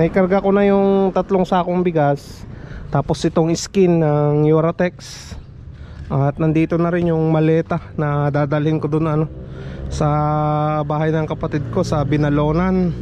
Naikarga ko na yung 3 sakong bigas, tapos itong skin ng Uratex, at nandito na rin yung maleta na dadalhin ko dun sa bahay ng kapatid ko sa Binalonan.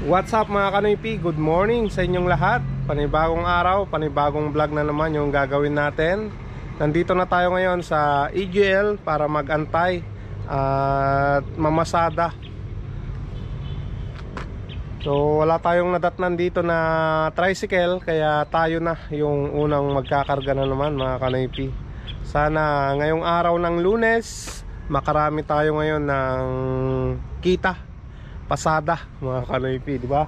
What's up mga Kanoypi? Good morning sa inyong lahat. Panibagong araw, panibagong vlog na naman yung gagawin natin. Nandito na tayo ngayon sa EGL para mag-antay at mamasada. So wala tayong nadatnan dito na tricycle, kaya tayo na yung unang magkakarga na naman mga Kanoypi. Sana ngayong araw ng Lunes makarami tayo ngayon ng kita, pasada mga Kanoypi, di ba?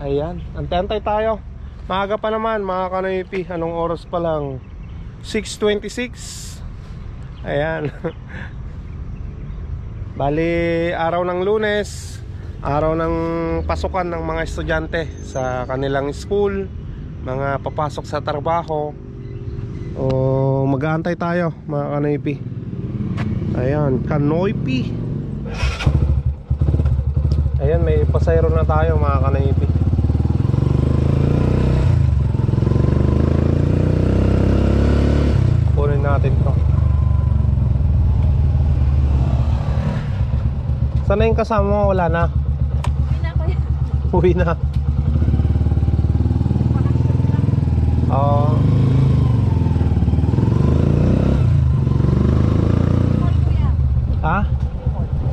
Ayan, antay-antay tayo. Maaga pa naman mga Kanoypi. Anong oras pa lang? 6:26. Ayan. Bali, araw ng Lunes, araw ng pasukan ng mga estudyante sa kanilang school, mga papasok sa trabaho. O mag-aantay tayo mga Kanoypi. Ayan, Kanoypi. Ayan, may pasayro na tayo mga Kanoypi. Kunin natin to. Sana yung kasama mo? Wala na? Uwi na ko yan. Uwi na. Oo. Ha?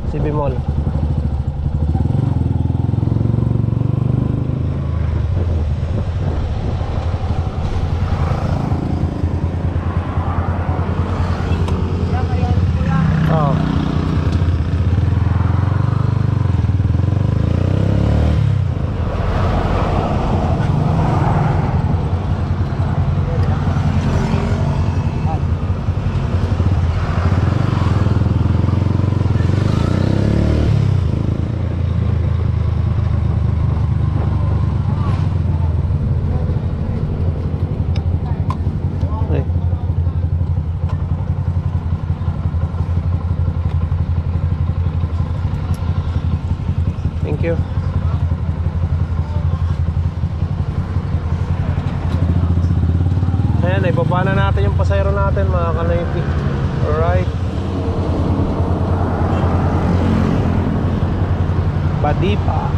Si Bimol. Thank you. Ayan, ibaba na natin yung pasayro natin mga Kanoypi. Alright. Badipa.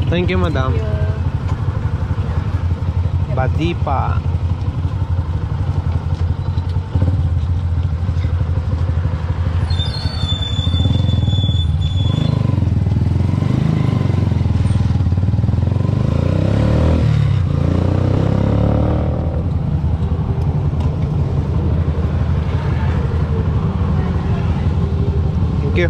Thank you, madam. Badipa. Thank you.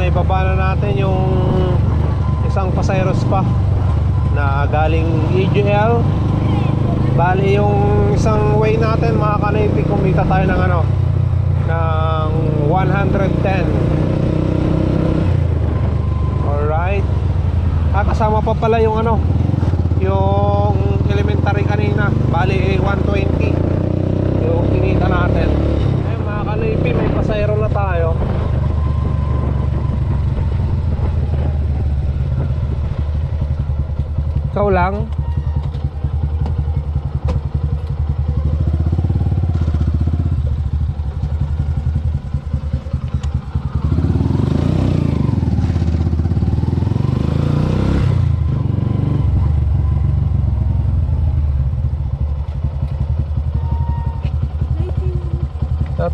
Ibaba na natin yung isang pasayros pa na galing EGL. Bali yung isang way natin mga Kanoypi, kumita tayo ng ng 110. Alright. Kasama pa pala yung yung elementary kanina. Bali 120 yung kinita natin. Ikaw lang?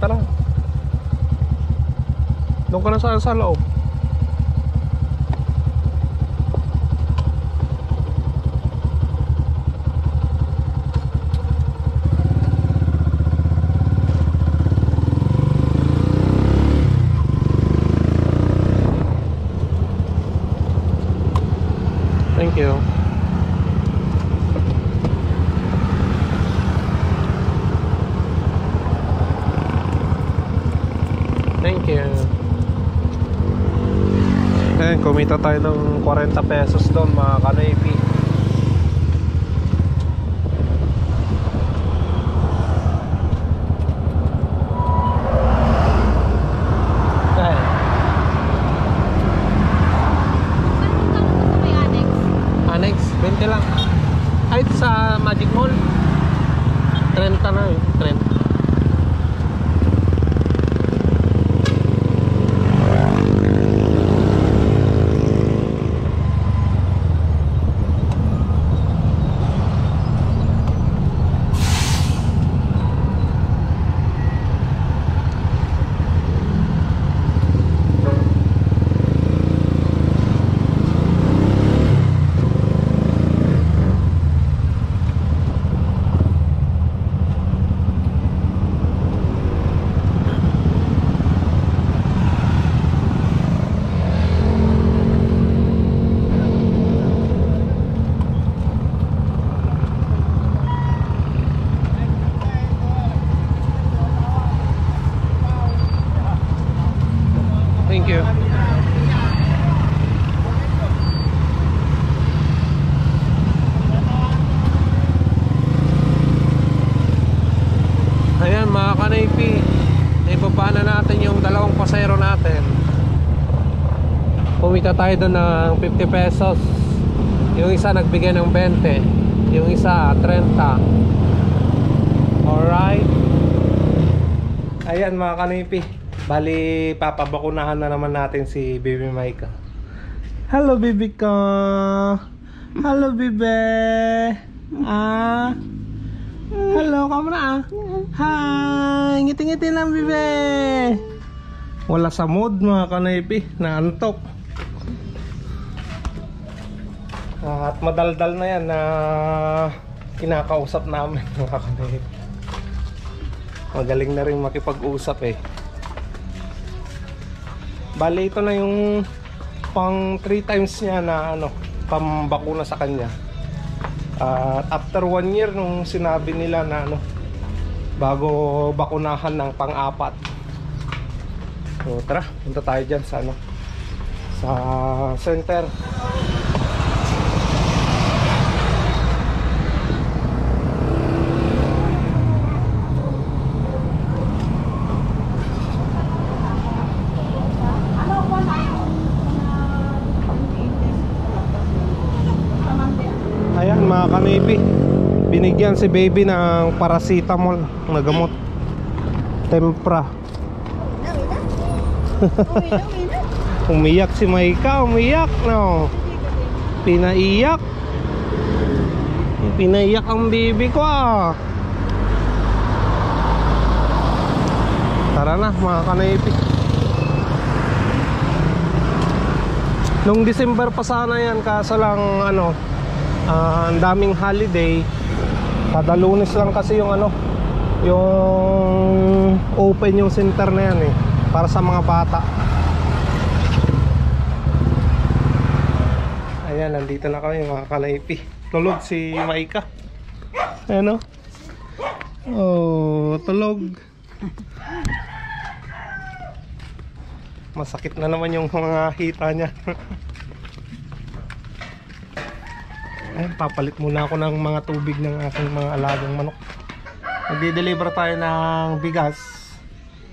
Tara. Doon ka na sa loob. Thank you. Thank you. Ayan, kumita tayo ng 40 pesos doon mga kanoypi. Annex, 20 lang. Kahit sa Magic Mall 30 na eh, 30. Thank you. Ayan mga kanoypi, ibaba na natin yung dalawang pasero natin. Pumita tayo doon ng 50 pesos. Yung isa nagbigay ng 20, yung isa 30. Alright. Ayan mga kanoypi, bali papabakunahan na naman natin si Baby Maika. Hello baby ko. Hello baby. Hello, kamu na Hi, ngiti-ngiti lang baby. Wala sa mood mga kanoypi, naantok. At madaldal na yan na kinakausap namin mga kanoypi. Magaling na rin makipag-usap eh. Bale ito na yung pang 3 times niya na pambakuna sa kanya. At after 1 year nung sinabi nila na bago bakunahan ng pang-4. So tara, punta tayo dyan sa sa center. Ayan mga kanipi, binigyan si baby ng paracetamol na gamot, tempra. Umiyak si Maika, umiyak no. Pinaiyak ang baby ko ah. Tara na mga kanipi. Nung December pa sana yan, kaso lang ang daming holiday. Kada Lunes lang kasi yung yung open yung center na yan para sa mga bata. Ayan, nandito na kami mga kanaypi. Tulog si Maika. Ayan oh, tulog. Masakit na naman yung mga hita niya. Ayan, papalit muna ako ng mga tubig ng aking mga alagang manok. Magdi-deliver tayo ng bigas.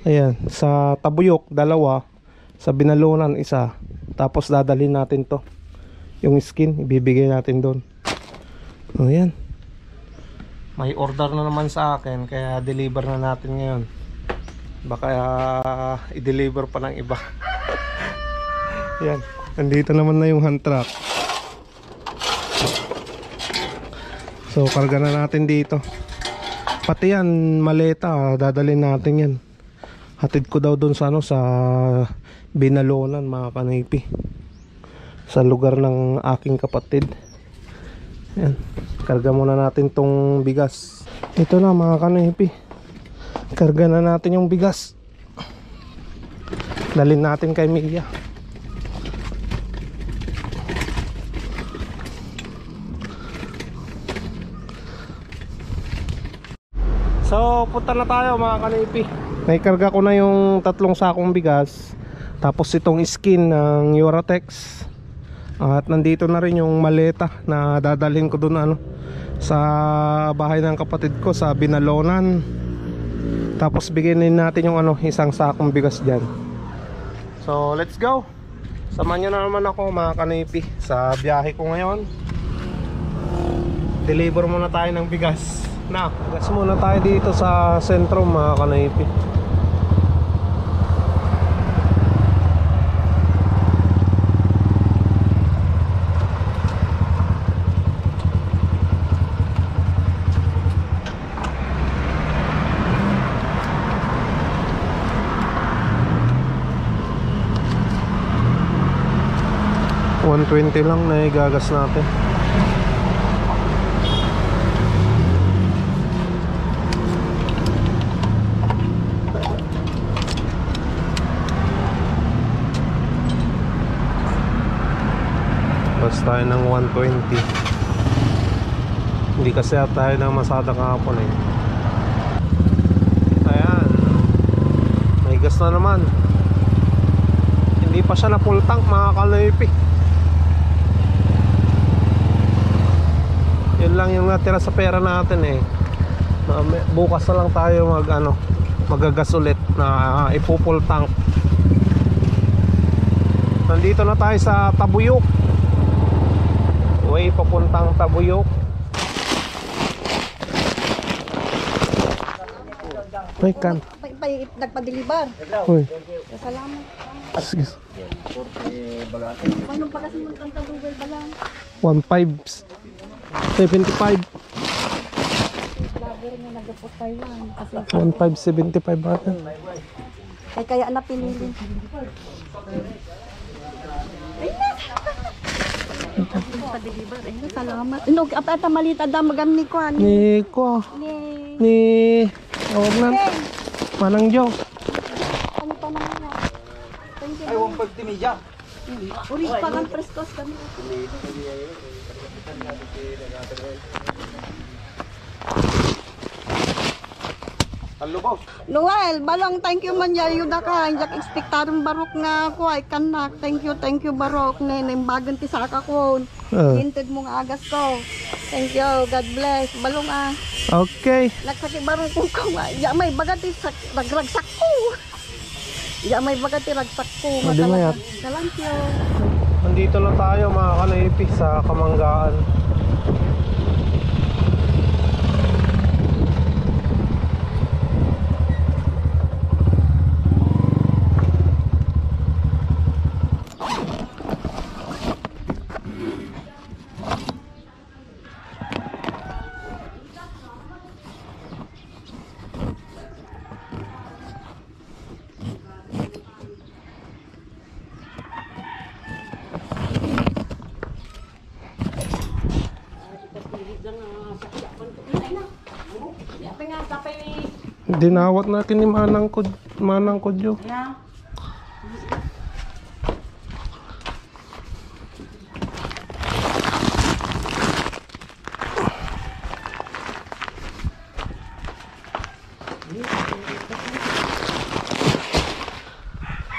Ayan, sa Tabuyok 2, sa Binalunan 1. Tapos dadalhin natin to, yung skin ibibigay natin doon. O yan. May order na naman sa akin, kaya deliver na natin ngayon. Baka i-deliver pa ng iba. Yan. Nandito naman na yung hand truck. So karga na natin dito. Pati yan maleta, dadalhin natin yan. Hatid ko daw doon sa sa Binalonan, mga kanipi, sa lugar ng aking kapatid. Yan. Karga muna natin tong bigas. Ito na mga kanipi, karga na natin yung bigas. Dalhin natin kay Mia. So punta na tayo mga kanipi. Naikarga ko na yung 3 sakong bigas, tapos itong skin ng Uratex, at nandito na rin yung maleta na dadalhin ko dun sa bahay ng kapatid ko sa Binalonan. Tapos bigyan natin yung isang sakong bigas dyan. So let's go. Samahan nyo na naman ako mga kanipi sa biyahe ko ngayon. Deliver muna tayo ng bigas. Gas muna tayo dito sa sentro mga kanipi. $120 lang na igagas natin. Basta tayo ng 120. Hindi kasi tayo ng masada kahapon eh. Ayan, may gas na naman. Hindi pa siya na full tank mga kanipi. Yun lang yung natira sa pera natin eh. Bukas na lang tayo magagas ulit na ipo-full tank. Nandito na tayo sa Tabuyok. Way papuntang Tabuyok. May kan. Nagpa-deliver. Uy. Salamat. Sige. Paano pa kasi magkanta Google ba lang? 1575. Vlogger na nag-post Taiwan. Kasi 1575 natin. kaya na pinili. Ay na! Pa-deliver. Ay na, salamat. No, apata malita da magani ko. Ni ko. Ni awag na. Manang Jo. Ano pa naman na? Thank you. Ay, huwag pagtimidya. Uris pa kang prestos kami. Halo, boss. Noel, balong thank you man ya yuda ka. Jak ekspektarong barok nga ko ay kanak. Thank you barok ne bagan ti saka ko. Hinted mo nga agas ko. Thank you, God bless. Balong Okay. nagsaki barok ko ya may bagati ragragsak ko. Ya may bagati ragsak ko. Hindi mo yan. Thank you. Nandito na tayo mga kanipi sa Kamanggaan. Dinawat natin ni Manang Kodyo. Yeah.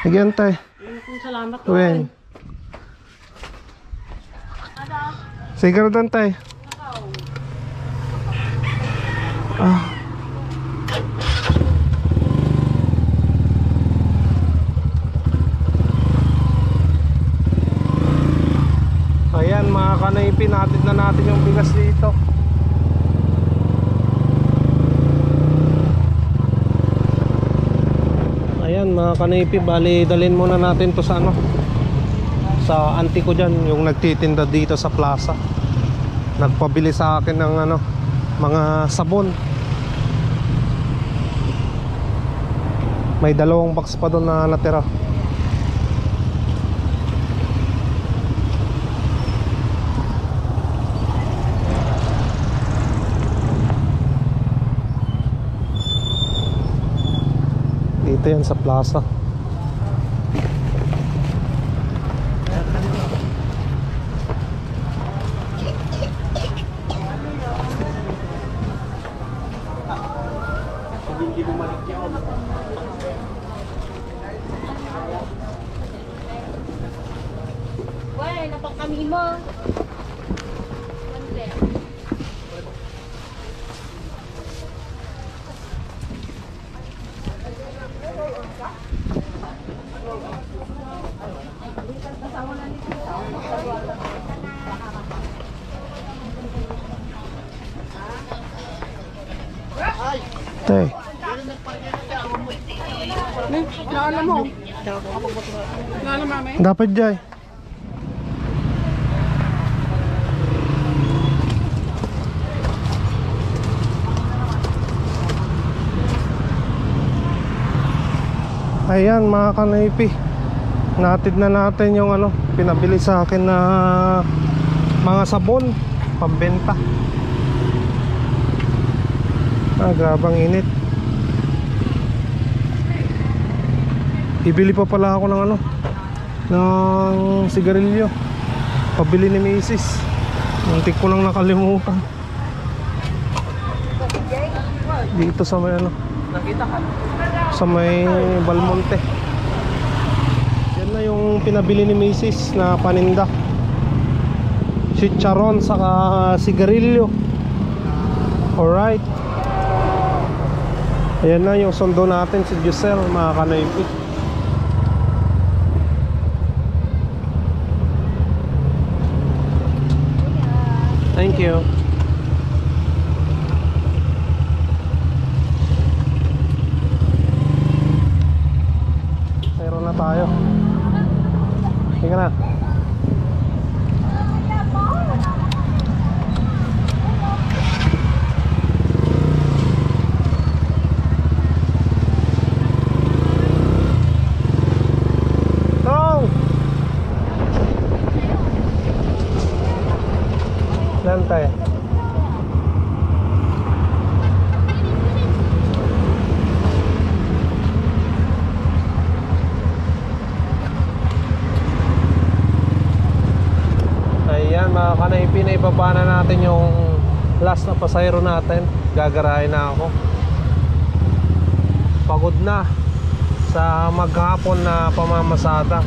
Again, tay. Salamat. Wen. Sige na doon, tay. Ayan mga kanaypi. pinatid na natin yung bigas dito. Ayan mga kanipi, bali dalhin muna natin to sa ano, sa auntie ko dyan, yung nagtitinda dito sa plaza. Nagpabili sa akin ng ano, mga sabon. May 2 box pa doon na natira. Dito yan sa plaza. Wala na pang kami mo. Tay. Naalam mo. Naalam mami. Dapat jay. Ayan mga kanaypi, natid na natin yung ano, pinabili sa akin na mga sabon pambenta. Grabang init. Ibili pa pala ako ng ano, ng sigarilyo, pabili ni Mrs. Muntik ko nang nakalimutan. Dito sa may ano, sa may Balmonte. Yan na yung pinabili ni Mrs. na paninda, chicharon saka sigarilyo. Alright. Ayan na yung sundo natin, si Giselle mga kanaypi. Thank you. Mayroon na tayo. Tingnan na. Lantay. Ayan mga kanaypi, na ibaba na natin yung last na pasahero natin. Gagarahin na ako. Pagod na sa maghapon na pamamasada.